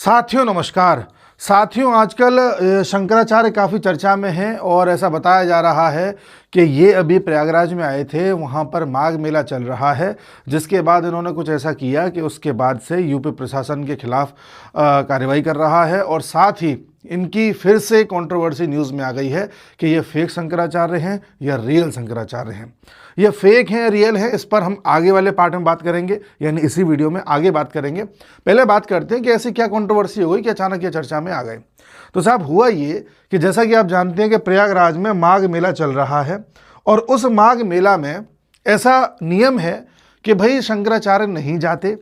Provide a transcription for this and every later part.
साथियों नमस्कार। साथियों आजकल शंकराचार्य काफ़ी चर्चा में हैं और ऐसा बताया जा रहा है कि ये अभी प्रयागराज में आए थे, वहाँ पर माघ मेला चल रहा है, जिसके बाद इन्होंने कुछ ऐसा किया कि उसके बाद से यूपी प्रशासन के खिलाफ कार्रवाई कर रहा है और साथ ही इनकी फिर से कंट्रोवर्सी न्यूज़ में आ गई है कि ये फेक शंकराचार्य हैं या रियल शंकराचार्य हैं। ये फेक हैं रियल हैं, इस पर हम आगे वाले पार्ट में बात करेंगे, यानी इसी वीडियो में आगे बात करेंगे। पहले बात करते हैं कि ऐसी क्या कंट्रोवर्सी हो गई कि अचानक ये चर्चा में आ गए। तो साहब हुआ ये कि जैसा कि आप जानते हैं कि प्रयागराज में माघ मेला चल रहा है और उस माघ मेला में ऐसा नियम है कि भाई शंकराचार्य नहीं जाते,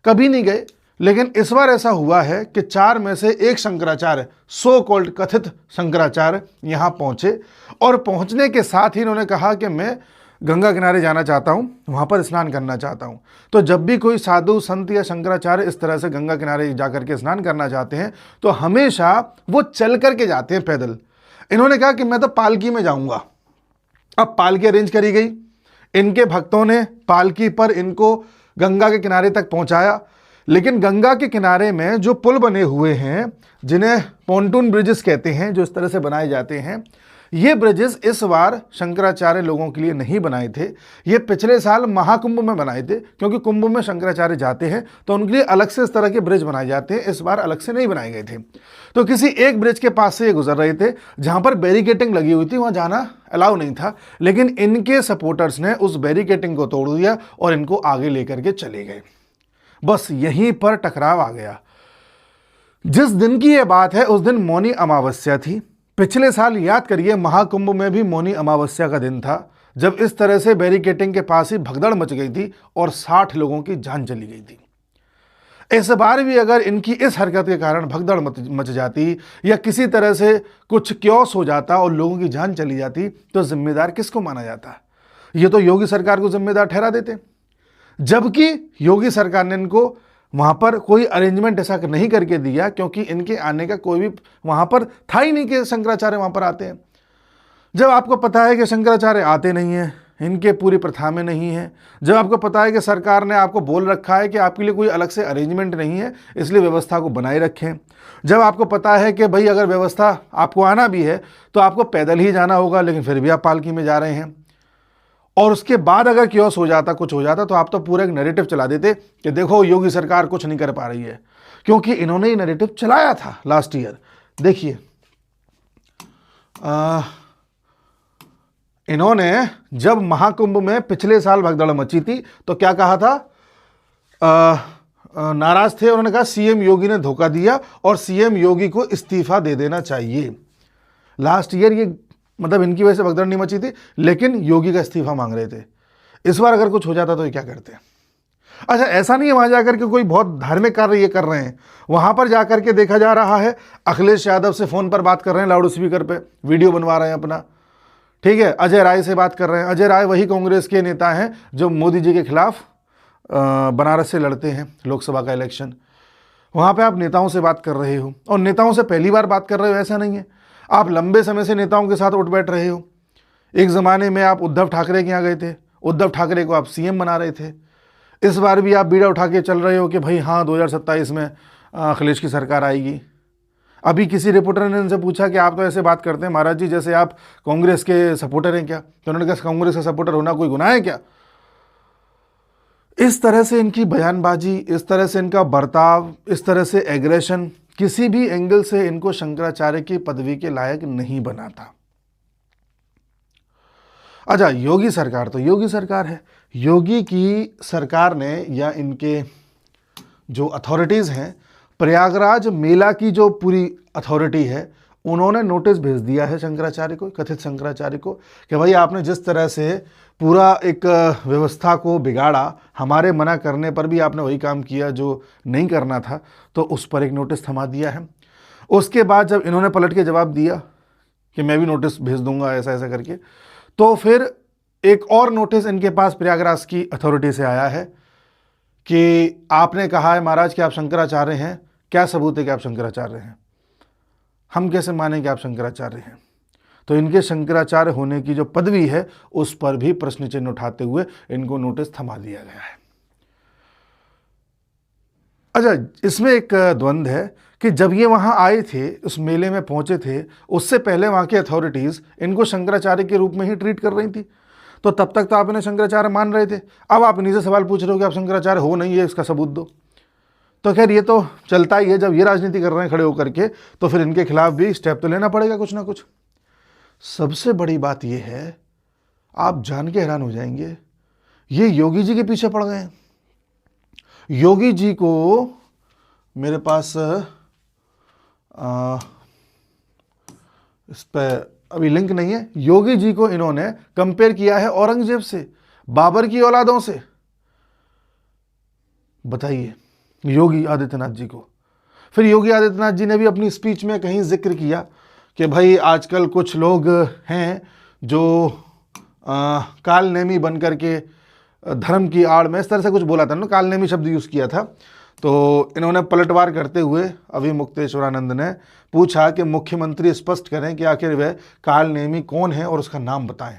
कभी नहीं गए, लेकिन इस बार ऐसा हुआ है कि 4 में से एक शंकराचार्य, सो कॉल्ड कथित शंकराचार्य यहाँ पहुँचे और पहुँचने के साथ ही इन्होंने कहा कि मैं गंगा किनारे जाना चाहता हूँ, वहाँ पर स्नान करना चाहता हूँ। तो जब भी कोई साधु संत या शंकराचार्य इस तरह से गंगा किनारे जा करके स्नान करना चाहते हैं तो हमेशा वो चल करके जाते हैं, पैदल। इन्होंने कहा कि मैं तो पालकी में जाऊँगा। अब पालकी अरेंज करी गई, इनके भक्तों ने पालकी पर इनको गंगा के किनारे तक पहुँचाया, लेकिन गंगा के किनारे में जो पुल बने हुए हैं, जिन्हें पॉन्टून ब्रिजेस कहते हैं, जो इस तरह से बनाए जाते हैं, ये ब्रिजेस इस बार शंकराचार्य लोगों के लिए नहीं बनाए थे। ये पिछले साल महाकुंभ में बनाए थे, क्योंकि कुंभ में शंकराचार्य जाते हैं तो उनके लिए अलग से इस तरह के ब्रिज बनाए जाते हैं। इस बार अलग से नहीं बनाए गए थे। तो किसी एक ब्रिज के पास से ये गुजर रहे थे जहाँ पर बैरिकेटिंग लगी हुई थी, वहाँ जाना अलाउ नहीं था, लेकिन इनके सपोर्टर्स ने उस बैरिकेटिंग को तोड़ दिया और इनको आगे लेकर के चले गए। बस यहीं पर टकराव आ गया। जिस दिन की यह बात है उस दिन मौनी अमावस्या थी। पिछले साल याद करिए, महाकुंभ में भी मौनी अमावस्या का दिन था, जब इस तरह से बैरिकेटिंग के पास ही भगदड़ मच गई थी और 60 लोगों की जान चली गई थी। इस बार भी अगर इनकी इस हरकत के कारण भगदड़ मच जाती या किसी तरह से कुछ क्योस हो जाता और लोगों की जान चली जाती तो जिम्मेदार किसको माना जाता? ये तो योगी सरकार को जिम्मेदार ठहरा देते, जबकि योगी सरकार ने इनको वहाँ पर कोई अरेंजमेंट ऐसा नहीं करके दिया, क्योंकि इनके आने का कोई भी वहाँ पर था ही नहीं कि शंकराचार्य वहाँ पर आते हैं। जब आपको पता है कि शंकराचार्य आते नहीं हैं, इनके पूरी प्रथा में नहीं है, जब आपको पता है कि सरकार ने आपको बोल रखा है कि आपके लिए कोई अलग से अरेंजमेंट नहीं है, इसलिए व्यवस्था को बनाए रखें, जब आपको पता है कि भाई अगर व्यवस्था आपको आना भी है तो आपको पैदल ही जाना होगा, लेकिन फिर भी आप पालकी में जा रहे हैं, और उसके बाद अगर क्योस हो जाता, कुछ हो जाता, तो आप तो पूरा एक नैरेटिव चला देते कि देखो योगी सरकार कुछ नहीं कर पा रही है, क्योंकि इन्होंने ये नैरेटिव चलाया था लास्ट ईयर। देखिए, इन्होंने जब महाकुंभ में पिछले साल भगदड़ मची थी तो क्या कहा था? नाराज थे, उन्होंने कहा सीएम योगी ने धोखा दिया और सीएम योगी को इस्तीफा दे देना चाहिए। लास्ट ईयर ये मतलब इनकी वजह से भगदड़ नहीं मची थी, लेकिन योगी का इस्तीफा मांग रहे थे। इस बार अगर कुछ हो जाता तो ये क्या करते हैं? अच्छा, ऐसा नहीं है वहां जाकर के कोई बहुत धार्मिक कार्य ये कर रहे हैं। वहां पर जाकर के देखा जा रहा है अखिलेश यादव से फोन पर बात कर रहे हैं, लाउड स्पीकर पे वीडियो बनवा रहे हैं अपना, ठीक है। अजय राय से बात कर रहे हैं। अजय राय वही कांग्रेस के नेता हैं जो मोदी जी के खिलाफ बनारस से लड़ते हैं लोकसभा का इलेक्शन। वहां पर आप नेताओं से बात कर रहे हो, और नेताओं से पहली बार बात कर रहे हो ऐसा नहीं है, आप लंबे समय से नेताओं के साथ उठ बैठ रहे हो। एक ज़माने में आप उद्धव ठाकरे के यहाँ गए थे, उद्धव ठाकरे को आप सीएम बना रहे थे। इस बार भी आप बीड़ा उठा के चल रहे हो कि भाई हाँ 2027 में अखिलेश की सरकार आएगी। अभी किसी रिपोर्टर ने उनसे पूछा कि आप तो ऐसे बात करते हैं महाराज जी जैसे आप कांग्रेस के सपोर्टर हैं क्या? तो उन्होंने कहा कांग्रेस का सपोर्टर होना कोई गुनाह है क्या? इस तरह से इनकी बयानबाजी, इस तरह से इनका बर्ताव, इस तरह से एग्रेशन किसी भी एंगल से इनको शंकराचार्य की पदवी के लायक नहीं बनाता। अच्छा, योगी सरकार तो योगी सरकार है। योगी की सरकार ने या इनके जो अथॉरिटीज़ हैं, प्रयागराज मेला की जो पूरी अथॉरिटी है, उन्होंने नोटिस भेज दिया है शंकराचार्य को, कथित शंकराचार्य को, कि भाई आपने जिस तरह से पूरा एक व्यवस्था को बिगाड़ा, हमारे मना करने पर भी आपने वही काम किया जो नहीं करना था, तो उस पर एक नोटिस थमा दिया है। उसके बाद जब इन्होंने पलट के जवाब दिया कि मैं भी नोटिस भेज दूंगा ऐसा ऐसा करके, तो फिर एक और नोटिस इनके पास प्रयागराज की अथॉरिटी से आया है कि आपने कहा है महाराज कि आप शंकराचार्य हैं, क्या सबूत है कि आप शंकराचार्य हैं? हम कैसे मानें कि आप शंकराचार्य हैं? तो इनके शंकराचार्य होने की जो पदवी है उस पर भी प्रश्न चिन्ह उठाते हुए इनको नोटिस थमा दिया गया है। अच्छा, इसमें एक द्वंद्व है कि जब ये वहाँ आए थे, उस मेले में पहुँचे थे, उससे पहले वहाँ की अथॉरिटीज़ इनको शंकराचार्य के रूप में ही ट्रीट कर रही थी। तो तब तक तो आप इन्हें शंकराचार्य मान रहे थे। अब आप इन्हीं से सवाल पूछ रहे हो कि आप शंकराचार्य हो नहीं है, इसका सबूत दो। तो खैर ये तो चलता ही है, जब ये राजनीति कर रहे हैं खड़े होकर के, तो फिर इनके खिलाफ भी स्टेप तो लेना पड़ेगा कुछ ना कुछ। सबसे बड़ी बात ये है, आप जान के हैरान हो जाएंगे, ये योगी जी के पीछे पड़ गए हैं। योगी जी को मेरे पास इस पर अभी लिंक नहीं है। योगी जी को इन्होंने कंपेयर किया है औरंगजेब से, बाबर की औलादों से। बताइए, योगी आदित्यनाथ जी को। फिर योगी आदित्यनाथ जी ने भी अपनी स्पीच में कहीं जिक्र किया कि भाई आजकल कुछ लोग हैं जो कालनेमी बन करके धर्म की आड़ में, इस तरह से कुछ बोला था ना, कालनेमी शब्द यूज़ किया था। तो इन्होंने पलटवार करते हुए अभिमुक्तेश्वरानंद ने पूछा कि मुख्यमंत्री स्पष्ट करें कि आखिर वह कालनेमी कौन है और उसका नाम बताएं।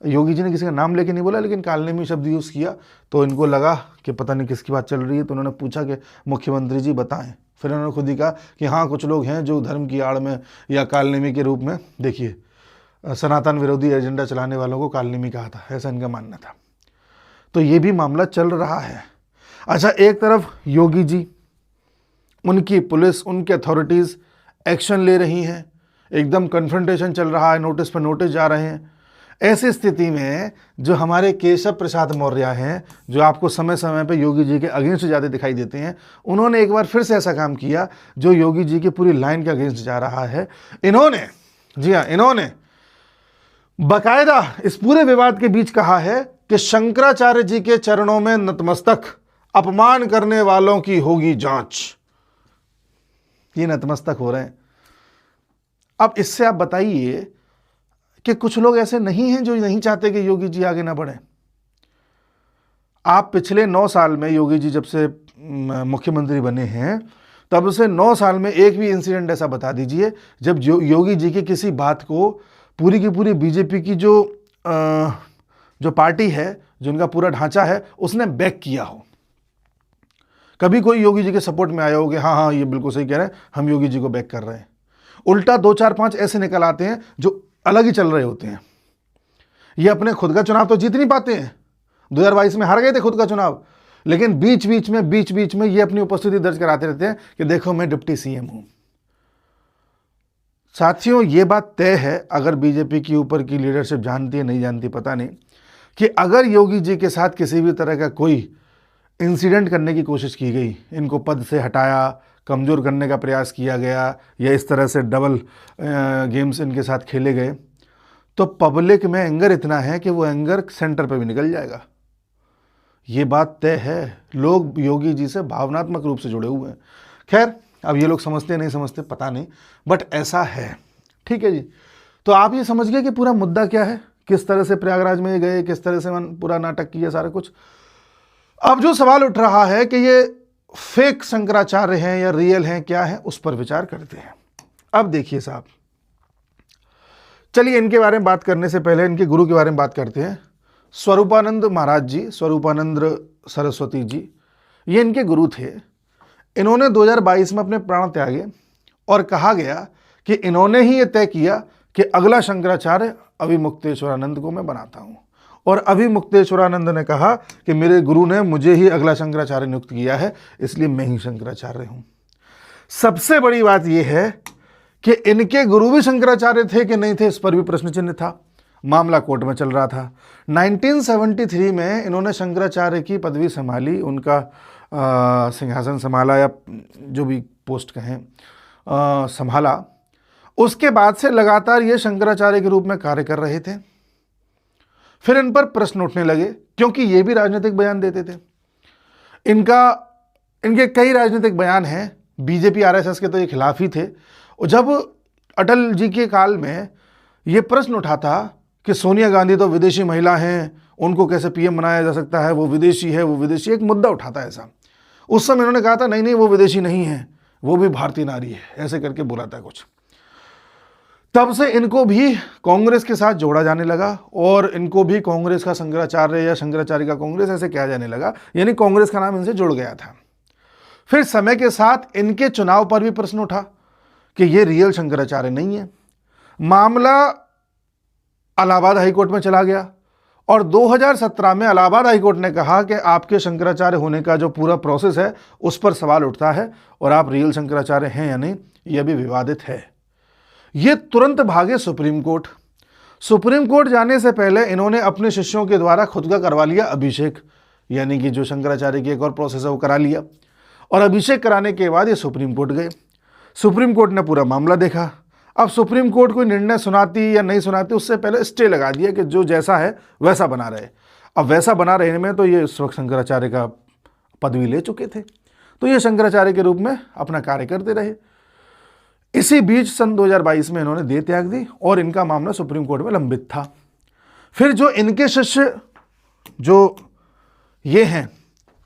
योगी जी ने किसी का नाम लेके नहीं बोला, लेकिन कालनेमी शब्द यूज़ किया। तो इनको लगा कि पता नहीं किसकी बात चल रही है, तो उन्होंने पूछा कि मुख्यमंत्री जी बताएं। फिर उन्होंने खुद ही कहा कि हाँ, कुछ लोग हैं जो धर्म की आड़ में या कालनेमी के रूप में, देखिए सनातन विरोधी एजेंडा चलाने वालों को कालनेमी कहा था, ऐसा इनका मानना था। तो ये भी मामला चल रहा है। अच्छा, एक तरफ योगी जी, उनकी पुलिस, उनकी अथॉरिटीज़ एक्शन ले रही हैं, एकदम कन्फ्रंटेशन चल रहा है, नोटिस पर नोटिस जा रहे हैं। ऐसी स्थिति में जो हमारे केशव प्रसाद मौर्य हैं, जो आपको समय समय पे योगी जी के अगेंस्ट ज़्यादा दिखाई देते हैं, उन्होंने एक बार फिर से ऐसा काम किया जो योगी जी की पूरी लाइन के अगेंस्ट जा रहा है। इन्होंने, जी हाँ, इन्होंने बाकायदा इस पूरे विवाद के बीच कहा है कि शंकराचार्य जी के चरणों में नतमस्तक अपमान करने वालों की होगी जांच। ये नतमस्तक हो रहे हैं। अब इससे आप बताइए कि कुछ लोग ऐसे नहीं हैं जो नहीं चाहते कि योगी जी आगे ना बढ़े। आप पिछले 9 साल में, योगी जी जब से मुख्यमंत्री बने हैं तब से 9 साल में एक भी इंसिडेंट ऐसा बता दीजिए जब योगी जी की किसी बात को पूरी की पूरी बीजेपी की जो पार्टी है, जो उनका पूरा ढांचा है, उसने बैक किया हो। कभी कोई योगी जी के सपोर्ट में आया हो कि हाँ हाँ ये बिल्कुल सही कह रहे हैं, हम योगी जी को बैक कर रहे हैं। उल्टा 2 4 5 ऐसे निकल आते हैं जो अलग ही चल रहे होते हैं। ये अपने खुद का चुनाव तो जीत नहीं पाते हैं, 2022 में हार गए थे खुद का चुनाव, लेकिन बीच बीच में ये अपनी उपस्थिति दर्ज कराते रहते हैं कि देखो मैं डिप्टी सीएम हूं। साथियों, ये बात तय है, अगर बीजेपी की ऊपर की लीडरशिप जानती है, नहीं जानती पता नहीं, कि अगर योगी जी के साथ किसी भी तरह का कोई इंसिडेंट करने की कोशिश की गई, इनको पद से हटाया, कमज़ोर करने का प्रयास किया गया, या इस तरह से डबल गेम्स इनके साथ खेले गए, तो पब्लिक में एंगर इतना है कि वो एंगर सेंटर पे भी निकल जाएगा। ये बात तय है। लोग योगी जी से भावनात्मक रूप से जुड़े हुए हैं। खैर, अब ये लोग समझते नहीं समझते पता नहीं, बट ऐसा है। ठीक है जी। तो आप ये समझ गए कि पूरा मुद्दा क्या है, किस तरह से प्रयागराज में गए, किस तरह से पूरा नाटक किया, सारा कुछ। अब जो सवाल उठ रहा है कि ये फेक शंकराचार्य हैं या रियल हैं, क्या है, उस पर विचार करते हैं। अब देखिए साहब, चलिए इनके बारे में बात करने से पहले इनके गुरु के बारे में बात करते हैं। स्वरूपानंद महाराज जी, स्वरूपानंद सरस्वती जी, ये इनके गुरु थे। इन्होंने 2022 में अपने प्राण त्यागे और कहा गया कि इन्होंने ही ये तय किया कि अगला शंकराचार्य अभिमुक्तेश्वरानंद को मैं बनाता हूँ। और अभिमुक्तेश्वरानंद ने कहा कि मेरे गुरु ने मुझे ही अगला शंकराचार्य नियुक्त किया है, इसलिए मैं ही शंकराचार्य हूँ। सबसे बड़ी बात यह है कि इनके गुरु भी शंकराचार्य थे कि नहीं थे, इस पर भी प्रश्न चिन्ह था। मामला कोर्ट में चल रहा था। 1973 में इन्होंने शंकराचार्य की पदवी संभाली, उनका सिंहासन संभाला, या जो भी पोस्ट कहें, संभाला। उसके बाद से लगातार ये शंकराचार्य के रूप में कार्य कर रहे थे। फिर इन पर प्रश्न उठने लगे, क्योंकि ये भी राजनीतिक बयान देते थे। इनके कई राजनीतिक बयान हैं, बीजेपी आरएसएस के तो ये खिलाफ ही थे। और जब अटल जी के काल में ये प्रश्न उठा था कि सोनिया गांधी तो विदेशी महिला हैं, उनको कैसे पीएम बनाया जा सकता है, वो विदेशी है, वो विदेशी, एक मुद्दा उठाता है ऐसा। उस समय इन्होंने कहा था नहीं वो विदेशी नहीं है, वो भी भारतीय नारी है, ऐसे करके बोला था कुछ। तब से इनको भी कांग्रेस के साथ जोड़ा जाने लगा और इनको भी कांग्रेस का शंकराचार्य या शंकराचार्य का कांग्रेस ऐसे कहा जाने लगा, यानी कांग्रेस का नाम इनसे जुड़ गया था। फिर समय के साथ इनके चुनाव पर भी प्रश्न उठा कि ये रियल शंकराचार्य नहीं है। मामला इलाहाबाद हाईकोर्ट में चला गया और 2017 में इलाहाबाद हाईकोर्ट ने कहा कि आपके शंकराचार्य होने का जो पूरा प्रोसेस है उस पर सवाल उठता है और आप रियल शंकराचार्य हैं या नहीं, यह भी विवादित है। ये तुरंत भागे सुप्रीम कोर्ट। सुप्रीम कोर्ट जाने से पहले इन्होंने अपने शिष्यों के द्वारा खुद का करवा लिया अभिषेक, यानी कि जो शंकराचार्य की एक और प्रोसेस है वो करा लिया। और अभिषेक कराने के बाद ये सुप्रीम कोर्ट गए। सुप्रीम कोर्ट ने पूरा मामला देखा। अब सुप्रीम कोर्ट कोई निर्णय सुनाती या नहीं सुनाती उससे पहले स्टे लगा दिया कि जो जैसा है वैसा बना रहे। अब वैसा बना रहने में तो ये इस वक्त शंकराचार्य का पदवी ले चुके थे, तो ये शंकराचार्य के रूप में अपना कार्य करते रहे। इसी बीच सन 2022 में इन्होंने देह त्याग दी और इनका मामला सुप्रीम कोर्ट में लंबित था। फिर जो इनके शिष्य जो ये हैं,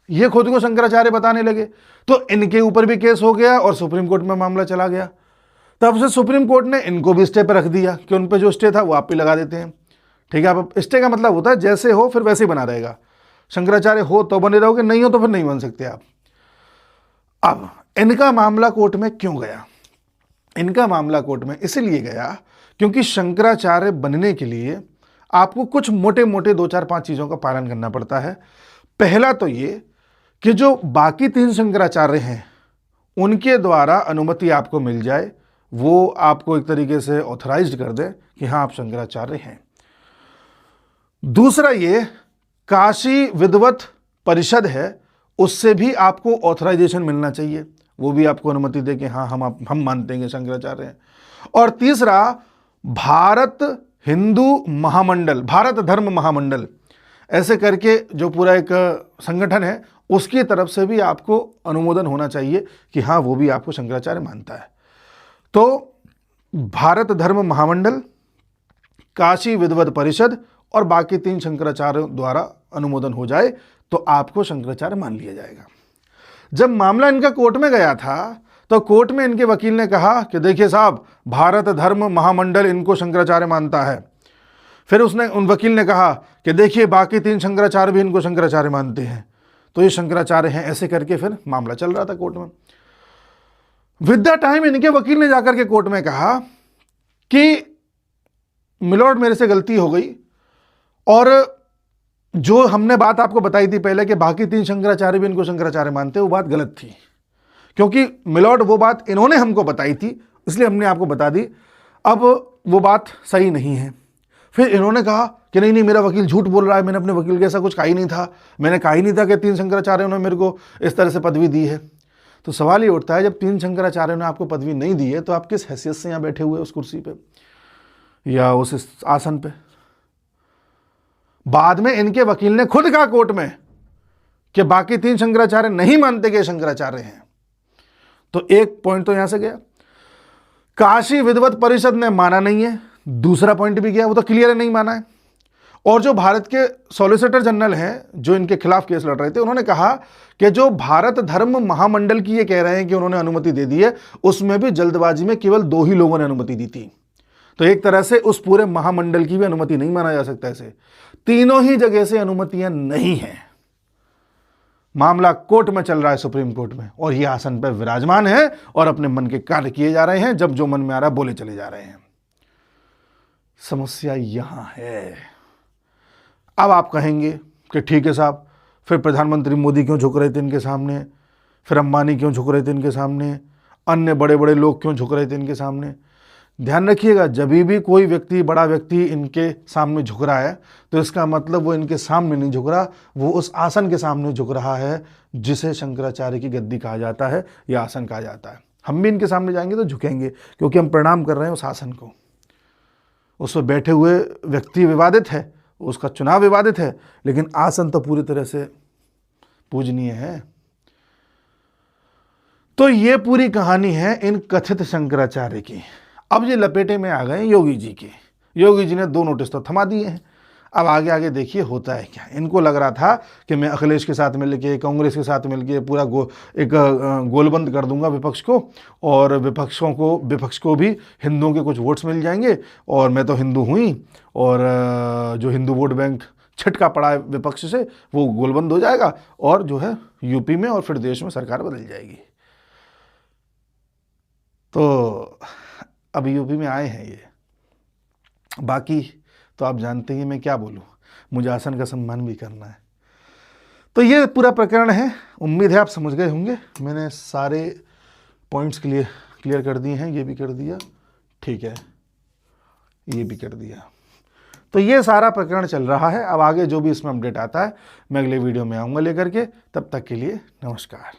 ये खुद को शंकराचार्य बताने लगे, तो इनके ऊपर भी केस हो गया और सुप्रीम कोर्ट में मामला चला गया। तब से सुप्रीम कोर्ट ने इनको भी स्टे पर रख दिया कि उन पे जो स्टे था वो आप भी लगा देते हैं। ठीक है, अब स्टे का मतलब होता है जैसे हो फिर वैसे ही बना रहेगा। शंकराचार्य हो तो बने रहोगे, नहीं हो तो फिर नहीं बन सकते आप। अब इनका मामला कोर्ट में क्यों गया? इनका मामला कोर्ट में इसलिए गया क्योंकि शंकराचार्य बनने के लिए आपको कुछ मोटे मोटे 2-4-5 चीज़ों का पालन करना पड़ता है। पहला तो ये कि जो बाकी 3 शंकराचार्य हैं उनके द्वारा अनुमति आपको मिल जाए, वो आपको एक तरीके से ऑथराइज्ड कर दे कि हाँ आप शंकराचार्य हैं। दूसरा ये काशी विद्वत परिषद है, उससे भी आपको ऑथराइजेशन मिलना चाहिए, वो भी आपको अनुमति दे कि हाँ हम मानते हैं कि शंकराचार्य हैं। और तीसरा भारत हिंदू महामंडल, भारत धर्म महामंडल ऐसे करके जो पूरा एक संगठन है उसकी तरफ से भी आपको अनुमोदन होना चाहिए कि हाँ वो भी आपको शंकराचार्य मानता है। तो भारत धर्म महामंडल, काशी विद्वत परिषद और बाकी 3 शंकराचार्यों द्वारा अनुमोदन हो जाए तो आपको शंकराचार्य मान लिया जाएगा। जब मामला इनका कोर्ट में गया था तो कोर्ट में इनके वकील ने कहा कि देखिए साहब, भारत धर्म महामंडल इनको शंकराचार्य मानता है। फिर उन वकील ने कहा कि देखिए बाकी 3 शंकराचार्य भी इनको शंकराचार्य मानते हैं, तो ये शंकराचार्य हैं। ऐसे करके फिर मामला चल रहा था कोर्ट में। विद द टाइम इनके वकील ने जाकर के कोर्ट में कहा कि मिलॉर्ड मेरे से गलती हो गई और जो हमने बात आपको बताई थी पहले कि बाकी 3 शंकराचार्य भी इनको शंकराचार्य मानते हैं, वो बात गलत थी, क्योंकि मिलॉर्ड वो बात इन्होंने हमको बताई थी इसलिए हमने आपको बता दी, अब वो बात सही नहीं है। फिर इन्होंने कहा कि नहीं मेरा वकील झूठ बोल रहा है, मैंने अपने वकील के ऐसा कुछ कहा ही नहीं था, मैंने कहा ही नहीं था कि 3 शंकराचार्यों ने मेरे को इस तरह से पदवी दी है। तो सवाल ये उठता है, जब 3 शंकराचार्यों ने आपको पदवी नहीं दी है तो आप किस हैसियत से यहाँ बैठे हुए उस कुर्सी पे या उस आसन पे? बाद में इनके वकील ने खुद कहा कोर्ट में कि बाकी 3 शंकराचार्य नहीं मानते कि शंकराचार्य हैं। तो एक पॉइंट तो यहां से गया। काशी विद्वत परिषद ने माना नहीं है, दूसरा पॉइंट भी गया, वो तो क्लियर नहीं माना है। और जो भारत के सॉलिसिटर जनरल हैं जो इनके खिलाफ केस लड़ रहे थे, उन्होंने कहा कि जो भारत धर्म महामंडल की ये कह रहे हैं कि उन्होंने अनुमति दे दी है, उसमें भी जल्दबाजी में केवल 2 ही लोगों ने अनुमति दी थी। तो एक तरह से उस पूरे महामंडल की भी अनुमति नहीं माना जा सकता। ऐसे तीनों ही जगह से अनुमतियां नहीं हैं। मामला कोर्ट में चल रहा है, सुप्रीम कोर्ट में, और ये आसन पर विराजमान है और अपने मन के कार्य किए जा रहे हैं, जब जो मन में आ रहा है बोले चले जा रहे हैं। समस्या यहां है। अब आप कहेंगे कि ठीक है साहब, फिर प्रधानमंत्री मोदी क्यों झुक रहे थे इनके सामने, फिर अंबानी क्यों झुक रहे थे इनके सामने, अन्य बड़े बड़े लोग क्यों झुक रहे थे इनके सामने? ध्यान रखिएगा, जब भी कोई व्यक्ति, बड़ा व्यक्ति इनके सामने झुक रहा है तो इसका मतलब वो इनके सामने नहीं झुक रहा, वो उस आसन के सामने झुक रहा है जिसे शंकराचार्य की गद्दी कहा जाता है या आसन कहा जाता है। हम भी इनके सामने जाएंगे तो झुकेंगे क्योंकि हम प्रणाम कर रहे हैं उस आसन को। उस पर बैठे हुए व्यक्ति विवादित है, उसका चुनाव विवादित है, लेकिन आसन तो पूरी तरह से पूजनीय है। तो ये पूरी कहानी है इन कथित शंकराचार्य की। अब ये लपेटे में आ गए योगी जी के। योगी जी ने 2 नोटिस तो थमा दिए हैं। अब आगे आगे देखिए होता है क्या। इनको लग रहा था कि मैं अखिलेश के साथ मिलके, कांग्रेस के साथ मिलके पूरा गोलबंद कर दूंगा विपक्ष को, और विपक्ष को भी हिंदुओं के कुछ वोट्स मिल जाएंगे, और मैं तो हिंदू हुई और जो हिंदू वोट बैंक छिटका पड़ा है विपक्ष से, वो गोलबंद हो जाएगा और जो है यूपी में और फिर देश में सरकार बदल जाएगी। तो अब यूपी में आए हैं ये, बाकी तो आप जानते हैं मैं क्या बोलूँ, मुझे आसन का सम्मान भी करना है। तो ये पूरा प्रकरण है। उम्मीद है आप समझ गए होंगे, मैंने सारे पॉइंट्स क्लियर कर दिए हैं। ये भी कर दिया, ठीक है, ये भी कर दिया। तो ये सारा प्रकरण चल रहा है। अब आगे जो भी इसमें अपडेट आता है मैं अगले वीडियो में आऊँगा लेकर के। तब तक के लिए नमस्कार।